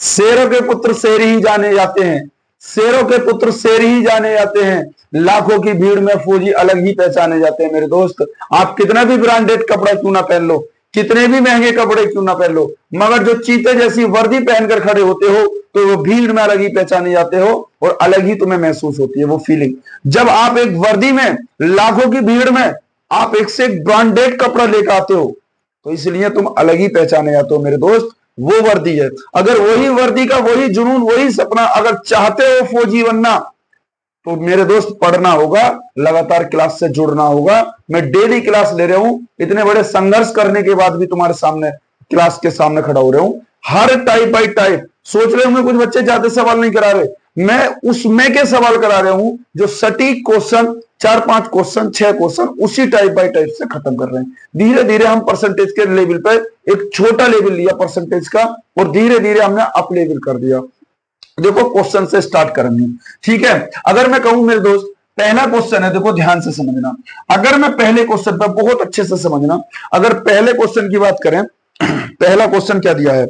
शेरों के पुत्र शेर ही जाने जाते हैं, शेरों के पुत्र शेर ही जाने जाते हैं, लाखों की भीड़ में फौजी अलग ही पहचाने जाते हैं। मेरे दोस्त, आप कितना भी ब्रांडेड कपड़ा क्यों ना पहन लो, कितने भी महंगे कपड़े क्यों ना पहन लो, मगर जो चीते जैसी वर्दी पहनकर खड़े होते हो तो वो भीड़ में अलग ही पहचाने जाते हो और अलग ही तुम्हें महसूस होती है वो फीलिंग। जब आप एक वर्दी में लाखों की भीड़ में आप एक से एक ब्रांडेड कपड़ा लेकर आते हो तो इसलिए तुम अलग ही पहचाने जाते हो। मेरे दोस्त, वो वर्दी है। अगर वही वर्दी का वही जुनून वही सपना अगर चाहते हो फौजी बनना तो मेरे दोस्त पढ़ना होगा, लगातार क्लास से जुड़ना होगा। मैं डेली क्लास ले रहा हूं, इतने बड़े संघर्ष करने के बाद भी तुम्हारे सामने क्लास के सामने खड़ा हो रहा हूं। हर टाइप बाई टाइप सोच रहे होंगे कुछ बच्चे ज्यादा सवाल नहीं करा रहे, मैं उसमें के सवाल करा रहा हूं जो सटीक क्वेश्चन 4-5 क्वेश्चन 6 क्वेश्चन उसी टाइप बाई टाइप से खत्म कर रहे हैं। धीरे धीरे हम परसेंटेज के लेवल पे एक छोटा लेवल लिया परसेंटेज का और धीरे धीरे हमने अप लेवल कर दिया। देखो क्वेश्चन से स्टार्ट करेंगे, ठीक है। अगर मैं कहूं मेरे दोस्त पहला क्वेश्चन है, देखो ध्यान से समझना। अगर मैं पहले क्वेश्चन पर बहुत अच्छे से समझना, अगर पहले क्वेश्चन की बात करें पहला क्वेश्चन क्या दिया है,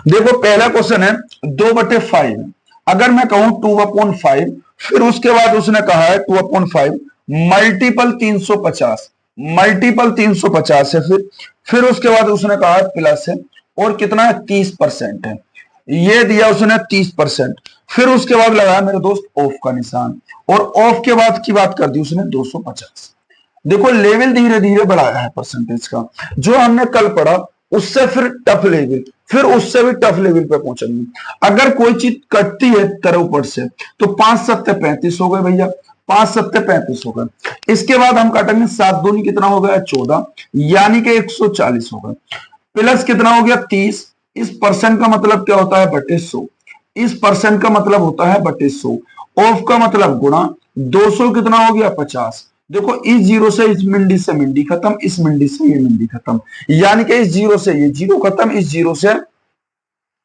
देखो पहला क्वेश्चन है 2/5। अगर मैं कहूं 2/5 फिर उसके बाद उसने कहा है 2/5 मल्टीपल 350, मल्टीपल 350 है। फिर उसके बाद उसने कहा है प्लस है और कितना है 30% है, ये दिया उसने 30%। फिर उसके बाद लगाया मेरे दोस्त ऑफ का निशान और ऑफ के बाद की बात कर दी उसने 250। देखो लेवल धीरे धीरे बढ़ाया है परसेंटेज का। जो हमने कल पढ़ा उससे फिर टफ लेवल, फिर उससे भी टफ लेवल पे पहुंचेंगे। अगर कोई चीज कटती है तरह ऊपर से तो 5×7 = 35 हो गए भैया, 5×7 = 35 हो गए। इसके बाद हम काटेंगे 7 दूनी कितना हो गया 14, यानी कि 140 हो गए। प्लस कितना हो गया 30, इस परसेंट का मतलब क्या होता है बटे 100, इस परसेंट का मतलब होता है बटे 100। ऑफ का मतलब गुणा 200 कितना हो गया 50। देखो इस जीरो से इस मिंडी से मिंडी खत्म, इस मिंडी से ये मिंडी खत्म, यानी कि इस जीरो से ये जीरो खत्म, इस जीरो से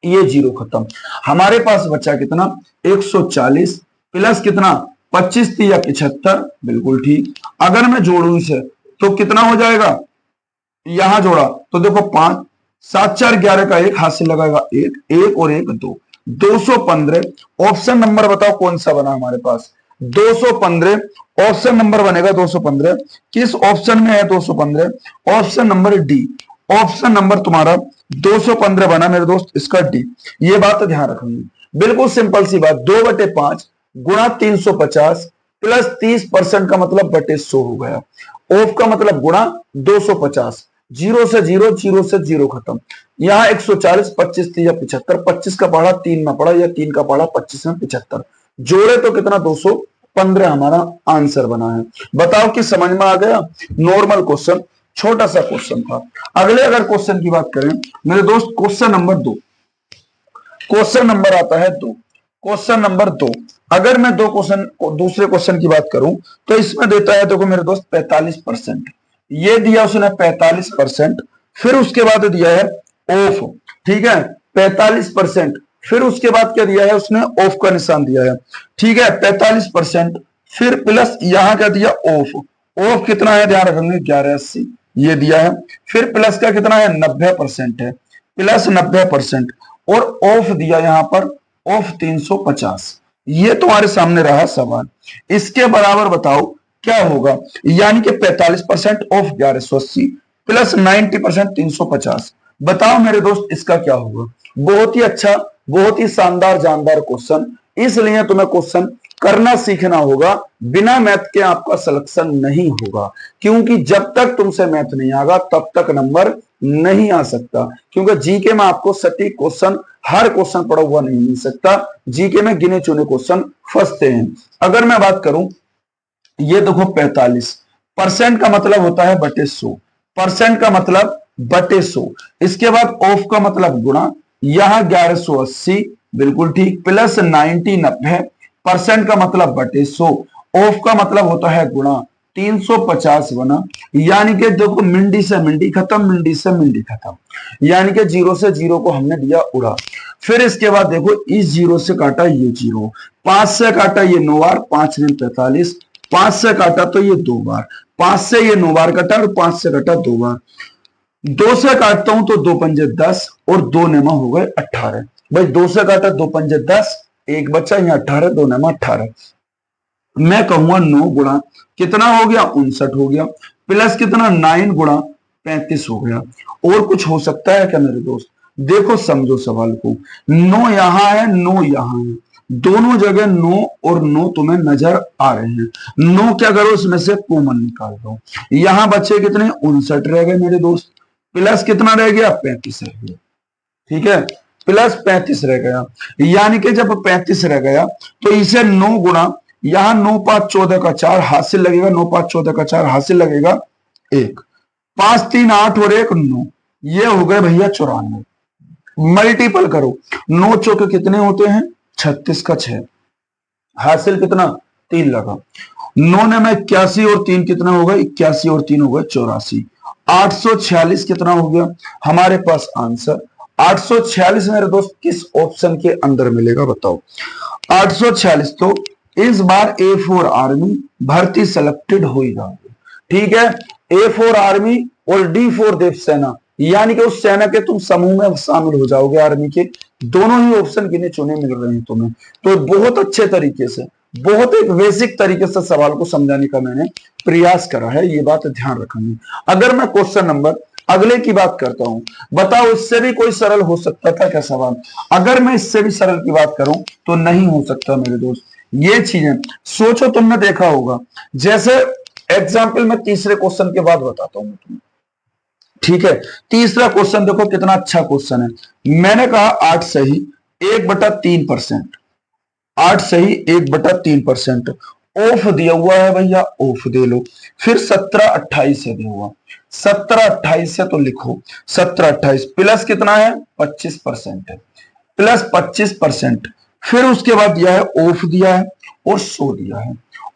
ये जीरो खत्म। हमारे पास बचा कितना 140 प्लस कितना 25 या 75, बिल्कुल ठीक। अगर मैं जोड़ू इसे तो कितना हो जाएगा, यहां जोड़ा तो देखो 5 7 4 11 का 1 हाथ से लगाएगा 1 1 और 1 2, 215। ऑप्शन नंबर बताओ कौन सा बना हमारे पास 215, ऑप्शन नंबर बनेगा 215। किस ऑप्शन में है 215, option number D, option number तुम्हारा 215 बना मेरे दोस्त, इसका डी। ये बात ध्यान रखेंगे, बिल्कुल सिंपल सी बात। 2/5 गुणा 350 प्लस 30% का मतलब बटे 100 हो गया। ऑफ का मतलब गुणा 250, जीरो से जीरो, जीरो से जीरो खत्म। यहां 140, 25 या 75, 25 का पढ़ा 3 में पढ़ा या 3 का पढ़ा 25 में 75, जोड़े तो कितना 215 हमारा आंसर बना है। बताओ कि समझ में आ गया। नॉर्मल क्वेश्चन, छोटा सा क्वेश्चन था। अगले अगर क्वेश्चन की बात करें मेरे दोस्त, क्वेश्चन नंबर 2, क्वेश्चन नंबर आता है 2, क्वेश्चन नंबर 2। अगर मैं दूसरे क्वेश्चन की बात करूं तो इसमें देता है देखो मेरे दोस्त 45%, ये दिया उसने 45%। फिर उसके बाद दिया है ऑफ, ठीक है 45%। फिर उसके बाद क्या दिया है उसने ऑफ का निशान दिया है, ठीक है 45%। फिर प्लस यहां क्या दिया ऑफ, ऑफ कितना है ध्यान रखेंगे 1180 ये दिया है। फिर प्लस का कितना है 90% है, प्लस 90% और ऑफ दिया यहां पर ऑफ 350। ये तुम्हारे सामने रहा सवाल। इसके बराबर बताओ क्या होगा, यानी कि 45% ऑफ 1180 प्लस 90% 350। बताओ मेरे दोस्त इसका क्या होगा। बहुत ही अच्छा, बहुत ही शानदार जानदार क्वेश्चन। इसलिए तुम्हें क्वेश्चन करना सीखना होगा, बिना मैथ के आपका सिलेक्शन नहीं होगा। क्योंकि जब तक तुमसे मैथ नहीं आएगा तब तक नंबर नहीं आ सकता। क्योंकि जीके में आपको सटीक क्वेश्चन, हर क्वेश्चन पड़ा हुआ नहीं मिल सकता। जीके में गिने चुने क्वेश्चन फंसते हैं। अगर मैं बात करूं, ये देखो 45% का मतलब होता है बटे 100, परसेंट का मतलब बटे 100। इसके बाद ऑफ का मतलब गुणा, यहां 1180 बिल्कुल ठीक, प्लस 90 परसेंट का मतलब बटे 100, ऑफ का मतलब होता है गुणा 350 बना, यानी कि देखो मिंडी से मिंडी खत्म, मिंडी से मिंडी खत्म, यानी कि जीरो से जीरो को हमने दिया उड़ा। फिर इसके बाद देखो इस जीरो से काटा ये जीरो, 5 से काटा ये 9 बार, 5 में 45, 5 से काटा तो ये 2 बार, 5 से ये 9 बार कटा और 5 से कटा 2 बार। दो से काटता हूं तो 2×5 = 10 और 2 हो गए 18। भाई 2 से काटा 2×5 = 10, एक बच्चा यहाँ 18, 2×18। मैं कहूंगा 9 गुणा कितना हो गया 59 हो गया, प्लस कितना 9 गुणा 35 हो गया। और कुछ हो सकता है क्या मेरे दोस्त? देखो समझो सवाल को, 9 यहां है 9 यहां है, दोनों जगह 9 और 9 तुम्हें नजर आ रहे हैं। 9 क्या करो इसमें से कॉमन निकाल दो, यहां बच्चे कितने 59 रह गए मेरे दोस्त, प्लस कितना रह गया 35 रह गया। ठीक है, प्लस 35 रह गया, यानी कि जब 35 रह गया तो इसे 9 गुणा, यहां 9 5 14 का 4 हासिल लगेगा, 9 5 14 का 4 हासिल लगेगा 1, 5 3 8 और 1 9, ये हो गए भैया 94। मल्टीपल करो, 9 चौके कितने होते हैं 36 का 6, हासिल कितना 3 लगा, 9 ने में 81 और 3 कितना होगा 81 और 3 हो गए 84, 846 कितना हो गया हमारे पास आंसर। 846 मेरे दोस्त किस ऑप्शन के अंदर मिलेगा बताओ? 846 तो इस बार A4 आर्मी भर्ती सिलेक्टेड हो ही जाओगे। ठीक है, A4 आर्मी और D4 देव सेना, यानी कि उस सेना के तुम समूह में शामिल हो जाओगे आर्मी के, दोनों ही ऑप्शन गिने चुने मिल रहे हैं तुम्हें। तो बहुत अच्छे तरीके से, बहुत एक बेसिक तरीके से सवाल को समझाने का मैंने प्रयास करा है, ये बात ध्यान रखेंगे। अगर मैं क्वेश्चन नंबर अगले की बात करता हूं, बताओ इससे भी कोई सरल हो सकता था क्या सवाल? अगर मैं इससे भी सरल की बात करूं तो नहीं हो सकता मेरे दोस्त। ये चीजें सोचो, तुमने देखा होगा, जैसे एग्जाम्पल मैं तीसरे क्वेश्चन के बाद बताता हूं तुम्हें। ठीक है, तीसरा क्वेश्चन देखो कितना अच्छा क्वेश्चन है। मैंने कहा 8 सही 1/3%, 8 सही 1/3%, ऑफ दिया हुआ है भैया, ऑफ दे लो। फिर 17 28 है दिया हुआ, 17 28 है तो लिखो 17 28, प्लस कितना है 25% है, प्लस 25%। फिर उसके बाद दिया है ऑफ दिया है और 100 दिया है,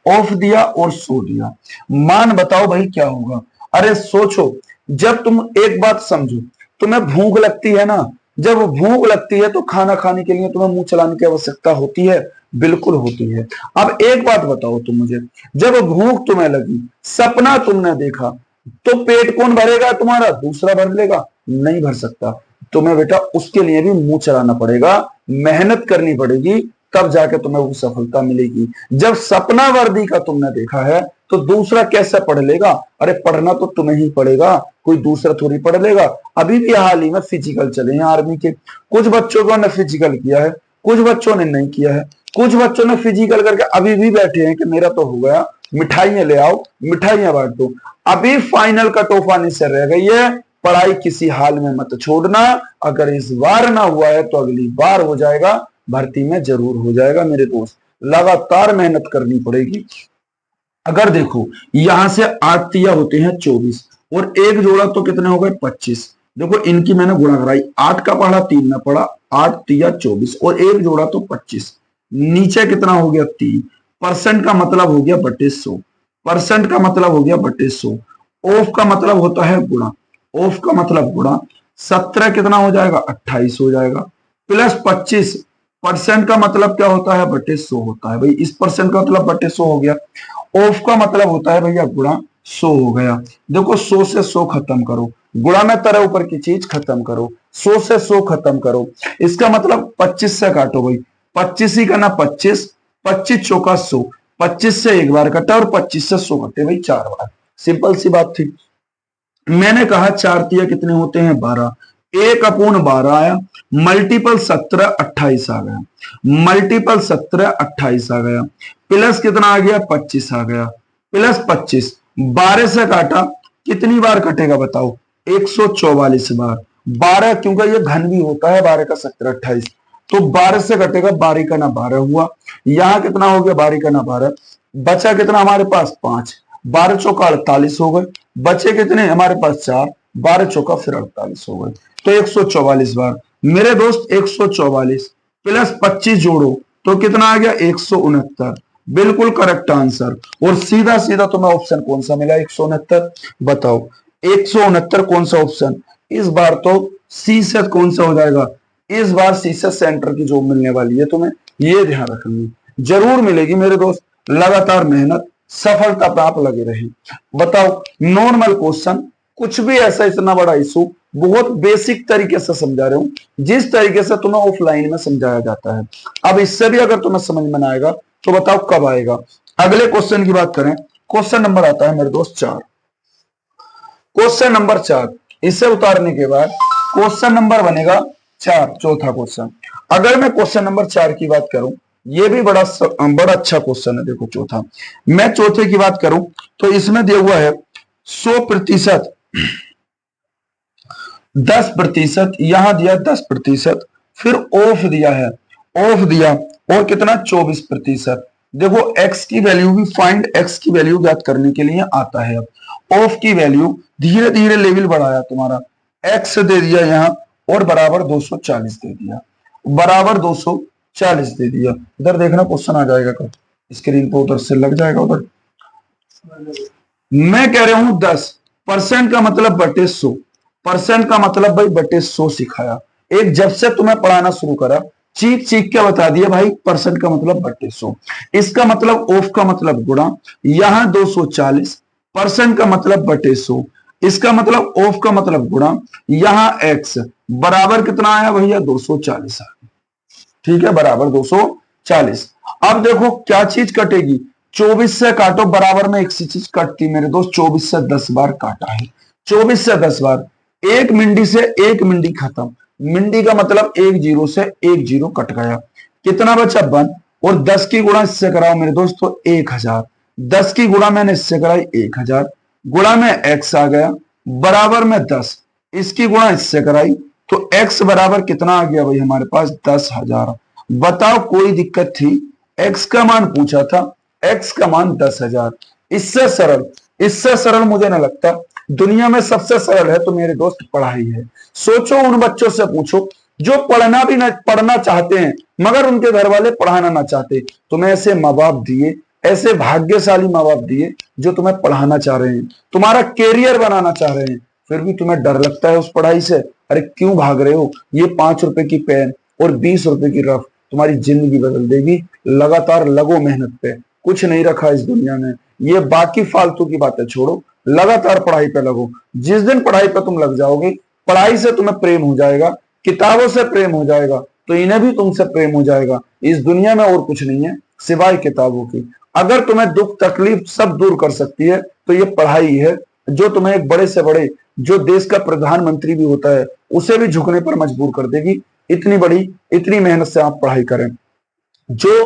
ऑफ दिया और 100 दिया। मान बताओ भाई क्या होगा? अरे सोचो, जब तुम एक बात समझो, तुम्हें भूख लगती है ना, जब भूख लगती है तो खाना खाने के लिए तुम्हें मुंह चलाने की आवश्यकता होती है, बिल्कुल होती है। अब एक बात बताओ तुम मुझे, जब भूख तुम्हें लगी, सपना तुमने देखा, तो पेट कौन भरेगा तुम्हारा? दूसरा भर लेगा? नहीं भर सकता। तुम्हें बेटा उसके लिए भी मुंह चलाना पड़ेगा, मेहनत करनी पड़ेगी, तब जाके तुम्हें वो सफलता मिलेगी। जब सपना वर्दी का तुमने देखा है तो दूसरा कैसे पढ़ लेगा? अरे पढ़ना तो तुम्हें ही पड़ेगा, कोई दूसरा थोड़ी पढ़ लेगा। अभी भी हाल ही में फिजिकल चले हैं आर्मी के, कुछ बच्चों को ने फिजिकल किया है, कुछ बच्चों ने नहीं किया है, कुछ बच्चों ने फिजिकल करके अभी भी बैठे हैं कि मेरा तो हो गया, मिठाइयां ले आओ, मिठाइयां बांट दो। अभी फाइनल कट ऑफ आने से रह गई है, पढ़ाई किसी हाल में मत छोड़ना। अगर इस बार ना हुआ है तो अगली बार हो जाएगा, भर्ती में जरूर हो जाएगा मेरे दोस्त। लगातार मेहनत करनी पड़ेगी। अगर देखो यहां से 8 तिया होते हैं 24 और एक जोड़ा तो कितने हो गए 25। देखो इनकी मैंने गुणा कराई, 8 का पढ़ा 3 में पढ़ा, 8 तिया 24 और एक जोड़ा तो 25, नीचे कितना हो गया 3। परसेंट का मतलब हो गया बटे 100, परसेंट का मतलब हो गया बटे 100। ऑफ का मतलब होता है गुणा, ऑफ का मतलब गुणा, 17 कितना हो जाएगा 28 हो जाएगा, प्लस 25 परसेंट का मतलब क्या होता है बटे 100 होता है। भाई इस परसेंट का मतलब बटे 100 हो गया, ऑफ का मतलब होता है भैया गुणा 100 हो गया। देखो 100 से 100 खत्म करो, गुणा में तरह ऊपर की चीज खत्म करो, 100 से 100 खत्म करो, इसका मतलब 25 से काटो भाई, 25 ही का ना 25, 25 चौका 100, 25 से एक बार कटा और 25 से 100 कटे भाई 4 बार। सिंपल सी बात थी। मैंने कहा 4 तिया कितने होते हैं 12, 1/12 आया, मल्टीपल 17 28 आ गया, मल्टीपल 17 28 आ गया, प्लस कितना आ गया 25 आ गया, प्लस 25, 12 से काटा कितनी बार कटेगा बताओ? 144 बार। 12 क्योंकि ये घन भी होता है, 12 का 17 28, तो 12 से कटेगा, 12 का ना 12 हुआ, यहां कितना हो गया 12 का ना 12, बचा कितना हमारे पास 5, 12 चौका 48 हो गए, बचे कितने हमारे पास 4, 12 चौका फिर 48 हो गए, तो 144 बार। मेरे दोस्त 144 प्लस 25 जोड़ो तो कितना आ गया 169, बिल्कुल करेक्ट आंसर। और सीधा सीधा तुम्हें ऑप्शन कौन सा मिला 169? बताओ 169 कौन सा ऑप्शन? इस बार तो सी से कौन सा हो जाएगा? इस बार सी से सेंटर की जॉब मिलने वाली है तुम्हें, ये ध्यान रखनी जरूर मिलेगी मेरे दोस्त। लगातार मेहनत, सफलता पे आप लगे रहे। बताओ नॉर्मल क्वेश्चन कुछ भी ऐसा इतना बड़ा इशू बहुत बेसिक तरीके से समझा रहे हूं, जिस तरीके से तुम्हें ऑफलाइन में समझाया जाता है। अब इससे भी अगर तुम्हें समझ में ना आएगा तो बताओ कब आएगा। अगले क्वेश्चन की बात करें, क्वेश्चन नंबर आता है मेरे दोस्त 4। क्वेश्चन नंबर 4, इसे उतारने के बाद क्वेश्चन नंबर बनेगा 4, चौथा क्वेश्चन। अगर मैं क्वेश्चन नंबर 4 की बात करूं, ये भी बड़ा अच्छा क्वेश्चन है। देखो चौथा, मैं चौथे की बात करूं तो इसमें दिया हुआ है 100%, 10%, यहां दिया 10%, फिर ऑफ दिया है, ऑफ दिया और कितना 24%। देखो x की वैल्यू भी फाइंड x की वैल्यू ज्ञात करने के लिए आता है। अब ऑफ की वैल्यू धीरे धीरे लेवल बढ़ाया, तुम्हारा x दे दिया यहां और बराबर 240 दे दिया, बराबर 240 दे दिया। इधर देखना क्वेश्चन आ जाएगा कब स्क्रीन पर, उधर से लग जाएगा उधर। मैं कह रहा हूं 10% का मतलब बटे 100%, का मतलब भाई बटे 100 सिखाया। एक जब से तुम्हें पढ़ाना शुरू करा चीख चीख के बता दिया भाई परसेंट का मतलब बटे 100, इसका मतलब ऑफ का मतलब गुणा, यहां 240%, का मतलब बटे 100, इसका मतलब ऑफ का मतलब गुणा, यहां x बराबर कितना आया भैया 240 आ गया। ठीक है, बराबर 240। अब देखो क्या चीज कटेगी, 24 से काटो, बराबर में एक सी चीज कटती मेरे दोस्त, 24 से 10 बार काटा है, 24 से 10 बार, एक मिंडी से एक मिंडी खत्म, मिंडी का मतलब एक जीरो से एक जीरो कट गया, कितना बचा 1, और 10 की गुणा इससे कराओ मेरे दोस्त तो 1000, 10 की गुणा मैंने इससे कराई 1000, गुणा में x आ गया, बराबर में 10, इसकी गुणा इससे कराई तो x बराबर कितना आ गया भाई हमारे पास 10,000। बताओ कोई दिक्कत थी, x का मान पूछा था, x का मान 10,000। इससे सरल मुझे ना लगता दुनिया में सबसे सरल है तो मेरे दोस्त पढ़ाई है। सोचो उन बच्चों से पूछो जो पढ़ना चाहते हैं मगर उनके घर वाले पढ़ाना ना चाहते, तुम्हें ऐसे माँ बाप दिए, ऐसे भाग्यशाली माँ बाप दिए जो तुम्हें पढ़ाना चाह रहे हैं, तुम्हारा कैरियर बनाना चाह रहे हैं, फिर भी तुम्हें डर लगता है उस पढ़ाई से। अरे क्यों भाग रहे हो, ये 5 रुपए की पेन और 20 रुपए की रफ तुम्हारी जिंदगी बदल देगी। लगातार लगो मेहनत पे, कुछ नहीं रखा इस दुनिया में, ये बाकी फालतू की बातें छोड़ो, लगातार पढ़ाई पे लगो। जिस दिन पढ़ाई पे तुम लग जाओगे, पढ़ाई से तुम्हें प्रेम हो जाएगा, किताबों से प्रेम हो जाएगा तो इन्हें भी तुमसे प्रेम हो जाएगा। इस दुनिया में और कुछ नहीं है सिवाय किताबों की। अगर तुम्हें दुख तकलीफ सब दूर कर सकती है तो ये पढ़ाई है, जो तुम्हें एक बड़े से बड़े, जो देश का प्रधानमंत्री भी होता है उसे भी झुकने पर मजबूर कर देगी। इतनी मेहनत से आप पढ़ाई करें। जो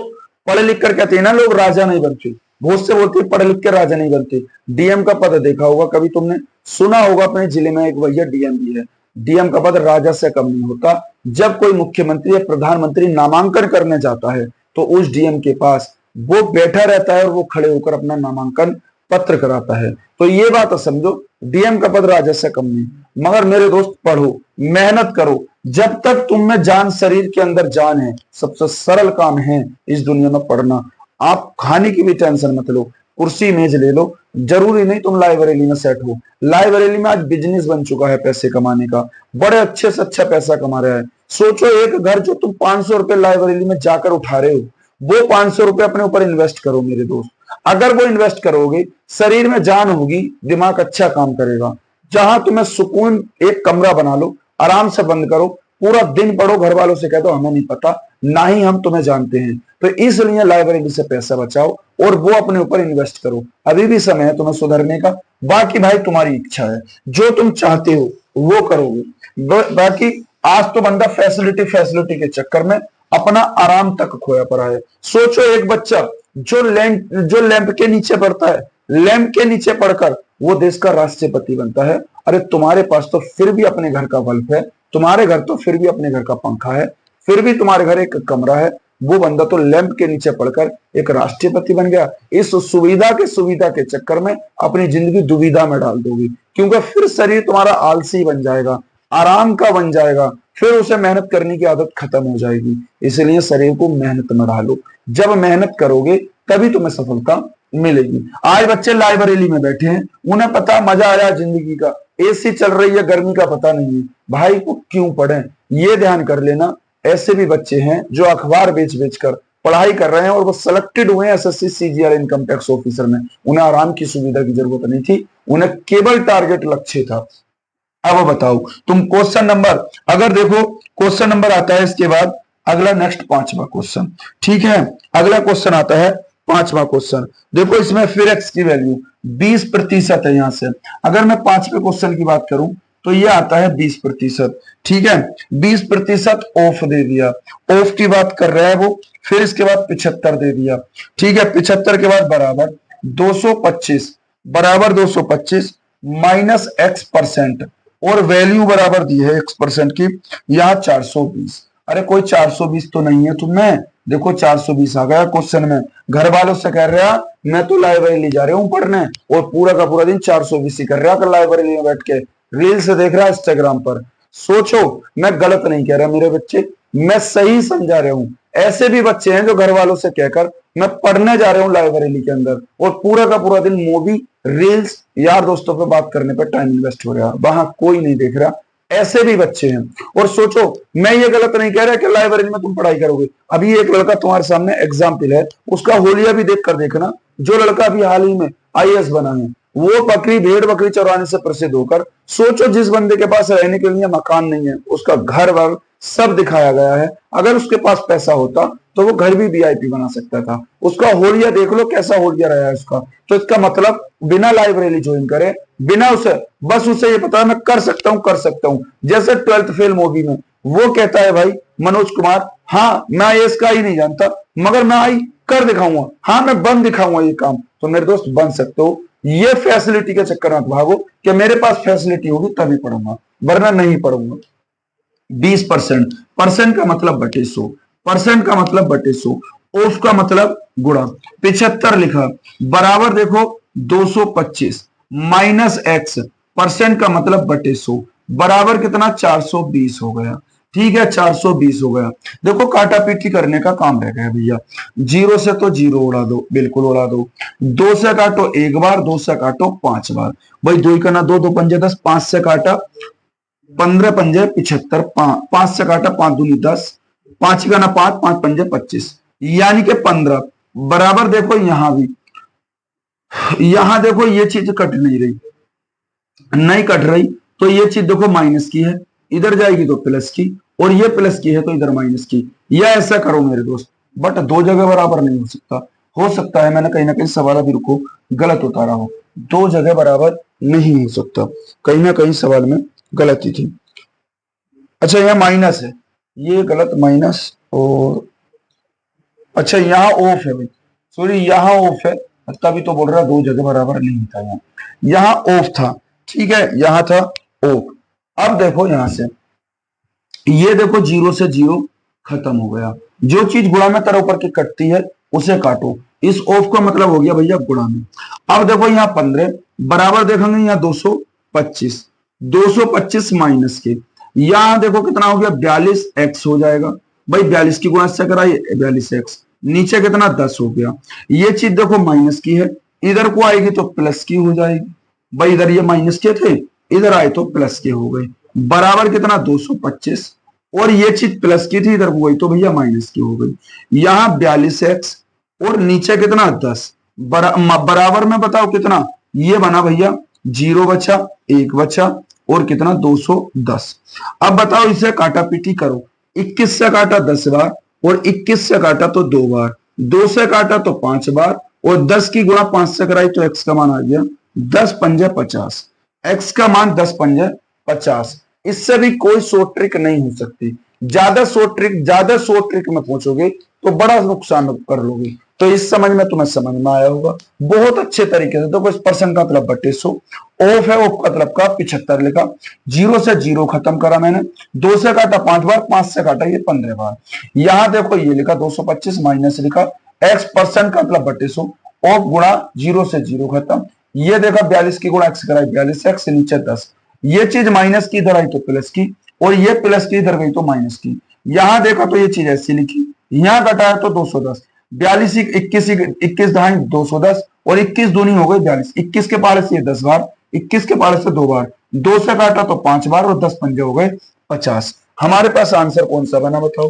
पढ़े लिख कर कहते हैं ना लोग राजा नहीं बनते, बहुत से बोलते हैं पढ़े लिख के राजा नहीं बनते। डीएम का पद देखा होगा कभी तुमने, सुना होगा अपने जिले में एक भैया डीएम भी है, डीएम का पद राजा से कम नहीं होता। जब कोई मुख्यमंत्री या प्रधानमंत्री नामांकन करने जाता है तो उस डीएम के पास वो बैठा रहता है और वो खड़े होकर अपना नामांकन पत्र कराता है। तो ये बात समझो, डीएम का पद राजा से कम नहीं। मगर मेरे दोस्त पढ़ो, मेहनत करो, जब तक तुम में जान, शरीर के अंदर जान है, सबसे सरल काम है इस दुनिया में पढ़ना। आप खाने की भी टेंशन मत लो, कुर्सी मेज ले लो, जरूरी नहीं तुम लाइब्रेरी में सेट हो। लाइब्रेरी में आज बिजनेस बन चुका है पैसे कमाने का, बड़े अच्छे से अच्छा पैसा कमा रहा है। सोचो एक घर जो तुम 500 रुपए लाइब्रेरी में जाकर उठा रहे हो, वो 500 रुपए अपने ऊपर इन्वेस्ट करो मेरे दोस्त। अगर वो इन्वेस्ट करोगे, शरीर में जान होगी, दिमाग अच्छा काम करेगा। जहां तुम्हें सुकून, एक कमरा बना लो, आराम से बंद करो, पूरा दिन पढ़ो, घर वालों से कह दो हमें नहीं पता, ना ही हम तुम्हें जानते हैं। तो इसलिए लाइब्रेरी से पैसा बचाओ और वो अपने ऊपर इन्वेस्ट करो। अभी भी समय है तुम्हें सुधरने का। बाकी भाई तुम्हारी इच्छा है, जो तुम चाहते हो वो करोगे। बाकी आज तो बंदा फैसिलिटी के चक्कर में अपना आराम तक खोया पड़ा है। सोचो एक बच्चा जो लैंप के नीचे पढ़ता है, लैंप के नीचे पढ़कर वो देश का राष्ट्रपति बनता है। अरे तुम्हारे पास तो फिर भी अपने घर का बल्ब है, तुम्हारे घर तो फिर भी अपने घर का पंखा है, फिर भी तुम्हारे घर एक कमरा है। वो बंदा तो लैंप के नीचे पढ़कर एक राष्ट्रपति बन गया। इस सुविधा के चक्कर में अपनी जिंदगी दुविधा में डाल दोगी, क्योंकि फिर शरीर तुम्हारा आलसी बन जाएगा, आराम का बन जाएगा, फिर उसे मेहनत करने की आदत खत्म हो जाएगी। इसलिए शरीर को मेहनत में डालो, जब मेहनत करोगे तभी तुम्हें सफलता मिलेगी। आज बच्चे लाइब्रेरी में बैठे हैं, उन्हें पता मजा आया जिंदगी का, एसी चल रही है, गर्मी का पता नहीं है, भाई को क्यों पढ़ें, ये ध्यान कर लेना। ऐसे भी बच्चे हैं जो अखबार बेच बेच कर पढ़ाई कर रहे हैं और वो सिलेक्टेड हुए हैं SSC CGR income tax officer में, उन्हें आराम की सुविधा की जरूरत नहीं थी, उन्हें केवल टारगेट लक्ष्य था। अब बताओ तुम क्वेश्चन नंबर, अगर देखो क्वेश्चन नंबर आता है इसके बाद अगला नेक्स्ट पांचवा क्वेश्चन, ठीक है, अगला क्वेश्चन आता है पांचवा क्वेश्चन। देखो इसमें फिर एक्स की वैल्यू 20% है। यहां से अगर मैं पांचवे क्वेश्चन की बात करूं तो ये आता है 20%, ठीक है, 20% ऑफ दे दिया, ऑफ की बात कर रहा है वो, फिर इसके बाद 75 दे दिया, ठीक है, 75 के बाद बराबर 225, बराबर 225 माइनस एक्स परसेंट, और वैल्यू बराबर दी है एक्स परसेंट की, यहाँ 420। अरे कोई 420 तो नहीं है तुम्हें, देखो 420 आ गया क्वेश्चन में। घर वालों से कह रहा मैं तो लाइब्रेरी जा रहा हूँ पढ़ने, और पूरा का पूरा दिन 420 ही कर रहा है लाइब्रेरी में बैठ के, रील से देख रहा है इंस्टाग्राम पर। सोचो, मैं गलत नहीं कह रहा मेरे बच्चे, मैं सही समझा रहा हूँ। ऐसे भी बच्चे हैं जो घर वालों से कहकर मैं पढ़ने जा रहा हूँ लाइब्रेरी के अंदर, और पूरा का पूरा दिन मूवी, रील्स, यार दोस्तों पे बात करने पर टाइम इन्वेस्ट हो रहा है, वहां कोई नहीं देख रहा। ऐसे भी बच्चे हैं। और सोचो, मैं ये गलत नहीं कह रहा कि लाइब्रेरी में तुम पढ़ाई करोगे। अभी एक लड़का तुम्हारे सामने एग्जाम्पल है, उसका होलिया भी देख कर देखना, जो लड़का अभी हाल ही में आईएएस बना है, वो बकरी भेड़ बकरी चराने से प्रसिद्ध होकर, सोचो जिस बंदे के पास रहने के लिए मकान नहीं है, उसका घर वर सब दिखाया गया है, अगर उसके पास पैसा होता तो वो घर भी वीआईपी बना सकता था। उसका होलिया देख लो कैसा होलिया रहा है उसका। तो इसका मतलब बिना लाइब्रेरी ज्वाइन करे, बिना उसे, बस उसे ये पता है मैं कर सकता हूं, कर सकता हूं। जैसे 12th फेल मूवी में वो कहता है भाई मनोज कुमार, हाँ मैं आईएएस का ही नहीं जानता मगर मैं आई कर दिखाऊंगा, हाँ मैं बन दिखाऊंगा ये काम। तो मेरे दोस्त बन सकते हो। ये फैसिलिटी के चक्कर में भागो कि मेरे पास फैसिलिटी होगी तभी पढ़ूंगा, वरना नहीं पढ़ूंगा। 20%, परसेंट का मतलब बटे 100, परसेंट का मतलब बटे 100, ऑफ का मतलब गुणा, 75 लिखा, बराबर देखो 225 माइनस एक्स, परसेंट का मतलब बटे 100, बराबर कितना 420 हो गया, ठीक है 420 हो गया। देखो काटा पीटी करने का काम रह गया भैया, जीरो से तो जीरो उड़ा दो, बिल्कुल उड़ा दो, दो से काटो एक बार, दो से काटो 5 बार, भाई दो ही करना, दो दो पंजे 10, 5 से काटा 15 पंजे 75, 5 से काटा 5 दूनी 10, 5 का ना 5, 5 पंजे 25, यानी कि 15, बराबर देखो यहां भी, यहां देखो ये चीज कट नहीं रही, नहीं कट रही, तो ये चीज देखो माइनस की है, इधर जाएगी तो प्लस की, और ये प्लस की है तो इधर माइनस की, या ऐसा करो मेरे दोस्त। बट दो जगह बराबर नहीं हो सकता है मैंने कहीं ना कहीं सवाल अभी रुको गलत उतारा हो, दो जगह बराबर नहीं हो सकता, कहीं ना कहीं सवाल में गलती थी। अच्छा यहाँ माइनस है, ये गलत माइनस, और अच्छा यहाँ ऑफ है भाई, सॉरी यहाँ ऑफ है, तभी तो बोल रहा दो जगह बराबर नहीं था, यहाँ ऑफ था, ठीक है, यहाँ था ऑफ। अब देखो यहां से, ये देखो जीरो से जीरो खत्म हो गया, जो चीज गुणा में तरह ऊपर की कटती है उसे काटो, इस ऑफ का मतलब हो गया भैया गुणा में। अब देखो यहाँ 15 बराबर देखेंगे यहाँ 225, 225 माइनस के, यहां देखो कितना हो गया 42 एक्स हो जाएगा, भाई 42 की गुणा से कराइए 42 एक्स, नीचे कितना 10 हो गया, ये चीज देखो माइनस की है, इधर को आएगी तो प्लस की हो जाएगी, भाई इधर ये माइनस के थे, इधर आए तो प्लस के हो गए, बराबर कितना 225, और ये चीज प्लस की थी इधर गई तो भैया माइनस की हो गई, यहाँ 42 एक्स और नीचे कितना 10, बराबर में बताओ कितना, ये बना भैया 0 बचा 1 बचा और कितना 210। अब बताओ इसे काटा पीटी करो, 21 से काटा 10 बार और 21 से काटा तो 2 बार, 2 से काटा तो 5 बार, और 10 की गुणा 5 से कराई तो एक्स का मान आ गया 10 पंजे 50, एक्स का मान 10 पंजे 50। इससे भी कोई शॉर्ट ट्रिक नहीं हो सकती, ज्यादा शॉर्ट ट्रिक में पहुंचोगे तो बड़ा नुकसान कर लोगे। तो इस समझ में तुम्हें समझ में आया होगा बहुत अच्छे तरीके से। तो इस परसेंट का मतलब बटे 100, ऑफ है ऑफ का मतलब का 75 लिखा, जीरो से जीरो खत्म करा मैंने, 2 से काटा 5 बार, 5 से काटा ये 15 बार, यहां देखो ये लिखा 225 माइनस लिखा एक्स, परसेंट का मतलब बटे 100, ऑफ गुणा जीरो से जीरो खत्म, ये देखा 42 की गुणा एक्स कराई 42 एक्स, नीचे 10, ये चीज माइनस की इधर आई तो प्लस की, और ये प्लस की इधर गई तो माइनस की, यहां देखा तो ये चीज ऐसी लिखी, यहां घटाया तो 210, 42 21 दहाई 210 और 21 दूनी हो गई 42, 21 के पारे से 10 बार, 21 के पारे से 2 बार, 2 से काटा तो 5 बार और 10 पंजे हो गए 50। हमारे पास आंसर कौन सा बना बताओ?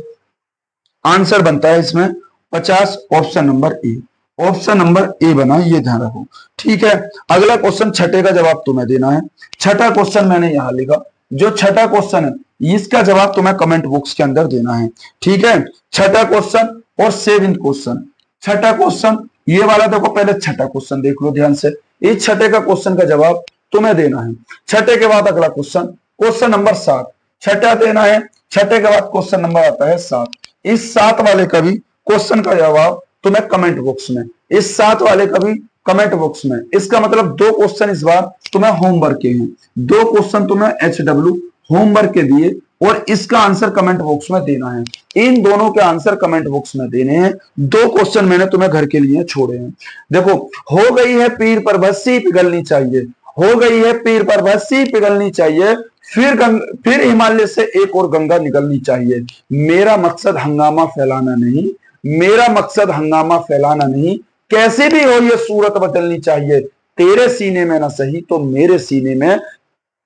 आंसर बनता है इसमें 50 option number A. Option number A बना, ये ध्यान रखो। ठीक है, अगला क्वेश्चन छठे का जवाब तुम्हें देना है। छठा क्वेश्चन मैंने यहां लिखा, जो छठा क्वेश्चन है इसका जवाब तुम्हें कमेंट बॉक्स के अंदर देना है। ठीक है, छठा क्वेश्चन और 7th क्वेश्चन। छठा क्वेश्चन ये वाला देखो, पहले छठा क्वेश्चन देख लो ध्यान से। इस छठे का क्वेश्चन का जवाब तुम्हें देना है। छठे के बाद अगला क्वेश्चन, क्वेश्चन नंबर 7। छठा देना है, छठे के बाद क्वेश्चन नंबर आता है 7। इस 7 वाले का भी क्वेश्चन का जवाब तुम्हें कमेंट बॉक्स में, इस 7 वाले का भी कमेंट बॉक्स में। इसका मतलब 2 क्वेश्चन इस बार तुम्हें होमवर्क के हैं, 2 क्वेश्चन तुम्हें HW होमवर्क के दिए और इसका आंसर कमेंट बॉक्स में देना है। इन दोनों के आंसर कमेंट बॉक्स में देने हैं। 2 क्वेश्चन मैंने तुम्हें घर के लिए छोड़े हैं। देखो, हो गई है पीर पर बस्सी पिघलनी चाहिए, हो गई है पीर पर बस्सी पिघलनी चाहिए, फिर हिमालय से एक और गंगा निकलनी चाहिए। मेरा मकसद हंगामा फैलाना नहीं, मेरा मकसद हंगामा फैलाना नहीं, कैसे भी हो ये सूरत बदलनी चाहिए। तेरे सीने में ना सही तो मेरे सीने में,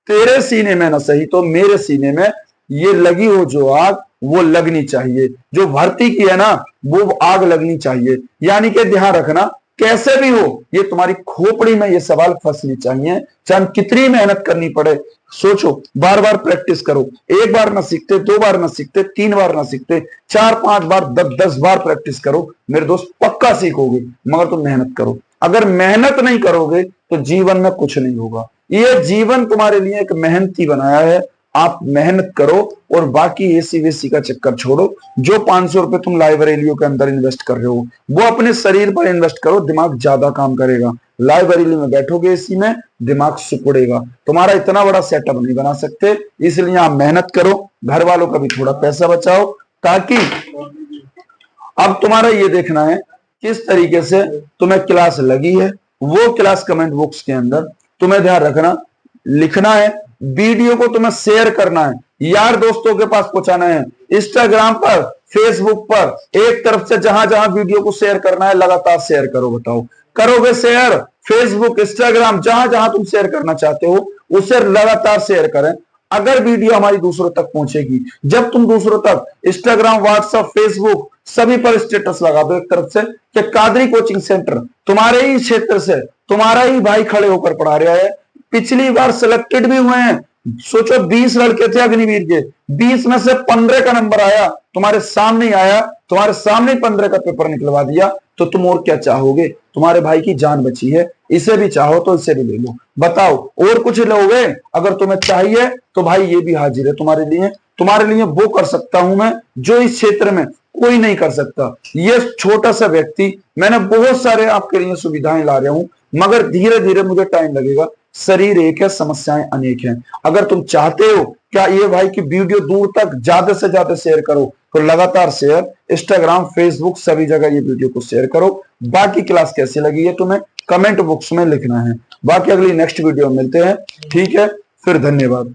तेरे सीने में ना सही तो मेरे सीने में, ये लगी हो जो आग वो लगनी चाहिए। जो भर्ती की है ना वो आग लगनी चाहिए। यानी कि ध्यान रखना, कैसे भी हो ये तुम्हारी खोपड़ी में ये सवाल फंसनी चाहिए, चाहे कितनी मेहनत करनी पड़े। सोचो, बार बार प्रैक्टिस करो। एक बार ना सीखते, 2 बार ना सीखते, 3 बार ना सीखते, 4-5 बार, 10 बार प्रैक्टिस करो मेरे दोस्त, पक्का सीखोगे। मगर तुम मेहनत करो। अगर मेहनत नहीं करोगे तो जीवन में कुछ नहीं होगा। ये जीवन तुम्हारे लिए एक मेहनती बनाया है। आप मेहनत करो और बाकी एसी वेसी का चक्कर छोड़ो। जो 500 रुपए तुम लाइब्रेरियों के अंदर इन्वेस्ट कर रहे हो वो अपने शरीर पर इन्वेस्ट करो, दिमाग ज्यादा काम करेगा। लाइब्रेरी में बैठोगे एसी में, दिमाग सुकड़ेगा। तुम्हारा इतना बड़ा सेटअप नहीं बना सकते, इसलिए आप मेहनत करो, घर वालों का भी थोड़ा पैसा बचाओ, ताकि अब तुम्हारा ये देखना है किस तरीके से तुम्हें क्लास लगी है। वो क्लास कमेंट बॉक्स के अंदर तुम्हें ध्यान रखना लिखना है। वीडियो को तुम्हें शेयर करना है, यार दोस्तों के पास पहुंचाना है, इंस्टाग्राम पर, फेसबुक पर, एक तरफ से जहां जहां वीडियो को शेयर करना है लगातार शेयर करो। बताओ, करोगे शेयर? फेसबुक, इंस्टाग्राम, जहां जहां तुम शेयर करना चाहते हो उसे लगातार शेयर करें। अगर वीडियो हमारी दूसरों तक पहुंचेगी, जब तुम दूसरों तक इंस्टाग्राम, व्हाट्सएप, फेसबुक सभी पर स्टेटस लगा दो एक तरफ से कि कादरी कोचिंग सेंटर तुम्हारे ही क्षेत्र से तुम्हारा ही भाई खड़े होकर पढ़ा रहा है, पिछली बार सिलेक्टेड भी हुए हैं। सोचो 20 लड़के थे अग्निवीर के, 20 में से 15 का नंबर आया, तुम्हारे सामने आया, तुम्हारे सामने 15 का पेपर निकलवा दिया, तो तुम और क्या चाहोगे? तुम्हारे भाई की जान बची है, इसे भी चाहो तो इसे भी ले लो। बताओ और कुछ लोगे? अगर तुम्हें चाहिए तो भाई ये भी हाजिर है तुम्हारे लिए। तुम्हारे लिए वो कर सकता हूं मैं जो इस क्षेत्र में कोई नहीं कर सकता। ये छोटा सा व्यक्ति, मैंने बहुत सारे आपके लिए सुविधाएं ला रहा हूं, मगर धीरे धीरे मुझे टाइम लगेगा। शरीर एक है, समस्याएं अनेक हैं। अगर तुम चाहते हो क्या ये भाई की वीडियो दूर तक ज्यादा से ज्यादा शेयर करो, तो लगातार शेयर, इंस्टाग्राम, फेसबुक सभी जगह ये वीडियो को शेयर करो। बाकी क्लास कैसी लगी है तुम्हें कमेंट बॉक्स में लिखना है। बाकी अगली नेक्स्ट वीडियो में मिलते हैं। ठीक है, फिर धन्यवाद।